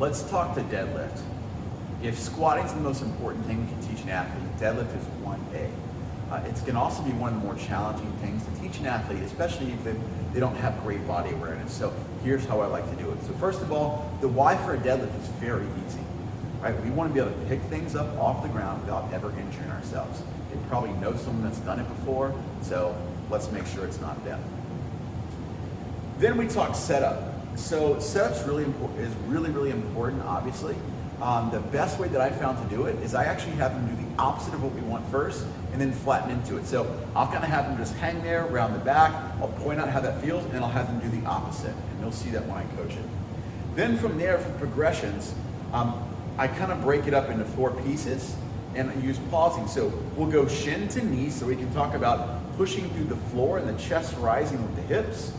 Let's talk to deadlift. If squatting is the most important thing we can teach an athlete, deadlift is 1A. It's going to also be one of the more challenging things to teach an athlete, especially if they don't have great body awareness. So here's how I like to do it. So first of all, the why for a deadlift is very easy. Right? We want to be able to pick things up off the ground without ever injuring ourselves. You probably know someone that's done it before, so let's make sure it's not them. Then we talk setup. So setup's really important, obviously. The best way that I found to do it is I actually have them do the opposite of what we want first and then flatten into it. So I'll kind of have them just hang there around the back, I'll point out how that feels, and I'll have them do the opposite. And you'll see that when I coach it. Then from there, for progressions, I kind of break it up into 4 pieces and I use pausing. So we'll go shin to knee, so we can talk about pushing through the floor and the chest rising with the hips.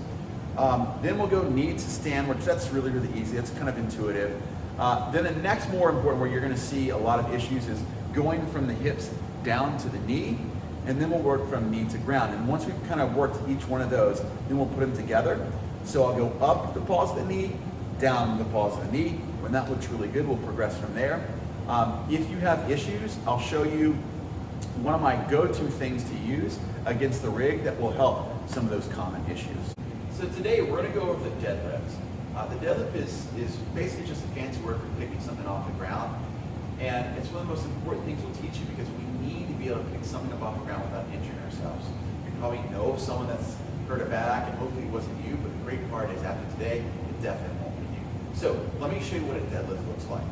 Then we'll go knee to stand, which that's really easy. That's kind of intuitive. Then the next more important, where you're going to see a lot of issues, is going from the hips down to the knee, and then we'll work from knee to ground. And once we've kind of worked each one of those, then we'll put them together. So I'll go up the pause of the knee, down the pause of the knee. When that looks really good, we'll progress from there. If you have issues, I'll show you one of my go-to things to use against the rig that will help some of those common issues. So today we're going to go over the deadlift. The deadlift is basically just a fancy word for picking something off the ground. And it's one of the most important things we'll teach you, because we need to be able to pick something up off the ground without injuring ourselves. You probably know of someone that's hurt a back, and hopefully it wasn't you, but the great part is after today, it definitely won't be you. So let me show you what a deadlift looks like.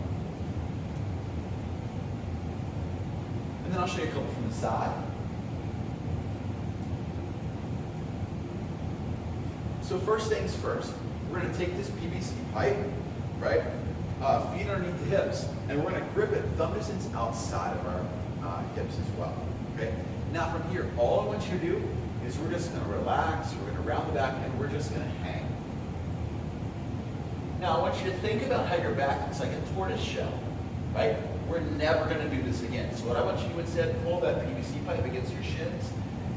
And then I'll show you a couple from the side. So first things first, we're going to take this PVC pipe, right? Feet underneath the hips, and we're going to grip it thumb distance outside of our hips as well. Okay. Now from here, all I want you to do is we're just going to relax. We're going to round the back, and we're just going to hang. Now I want you to think about how your back looks like a tortoise shell, right? We're never going to do this again. So what I want you to do instead, pull that PVC pipe against your shins,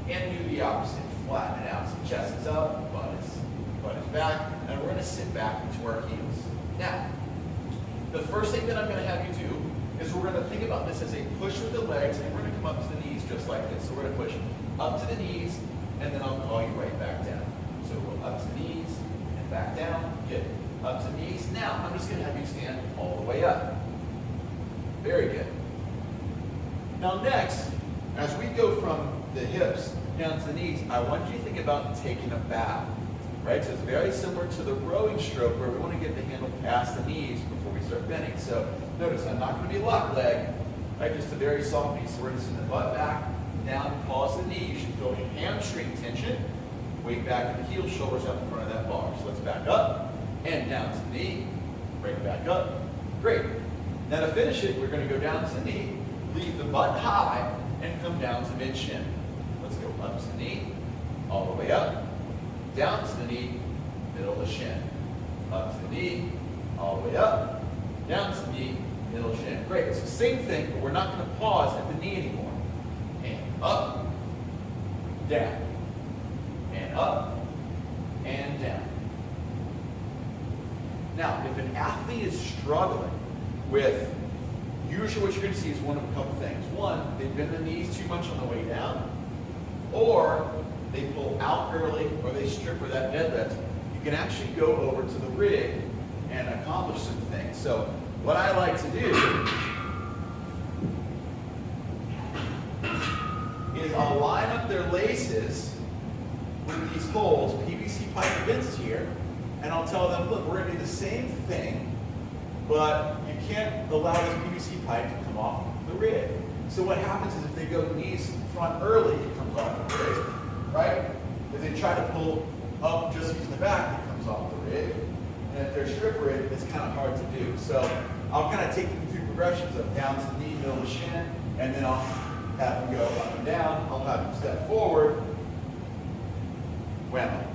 and do the opposite. Flatten it out. So chest is up, butt is back, and we're going to sit back into our heels. Now, the first thing that I'm going to have you do is we're going to think about this as a push with the legs, and we're going to come up to the knees just like this. So we're going to push up to the knees, and then I'll call you right back down. So we'll up to the knees and back down. Good. Up to the knees. Now, I'm just going to have you stand all the way up. Very good. Now next, as we go from the hips down to the knees, I want you to think about taking a bow. Right, so it's very similar to the rowing stroke, where we want to get the handle past the knees before we start bending. So notice, I'm not going to be lock leg, right, just a very soft piece. So we're going to send the butt back, down, pause the knee. You should feel your hamstring tension. Weight back to the heel, shoulders up in front of that bar. So let's back up and down to the knee, bring it back up. Great. Now to finish it, we're going to go down to the knee, leave the butt high, and come down to mid-shin. Let's go up to the knee, all the way up. Down to the knee, middle of the shin. Up to the knee, all the way up. Down to the knee, middle of the shin. Great. It's the same thing, but we're not going to pause at the knee anymore. And up, down. And up, and down. Now, if an athlete is struggling with, usually what you're going to see is one of a couple things. One, they've bent the knees too much on the way down, or they pull out early, or they strip with that deadlift. You can actually go over to the rig and accomplish some things. So what I like to do is I'll line up their laces with these holes, PVC pipe against here, and I'll tell them, look, we're going to do the same thing, but you can't allow this PVC pipe to come off the rig. So what happens is if they go knees front early, it comes off the rig. Right? If they try to pull up just using the back, it comes off the rig. And if they're strip rig, it's kind of hard to do. So I'll kind of take them through progressions of down to the knee, middle of the shin, and then I'll have them go up and down. I'll have them step forward, whammo.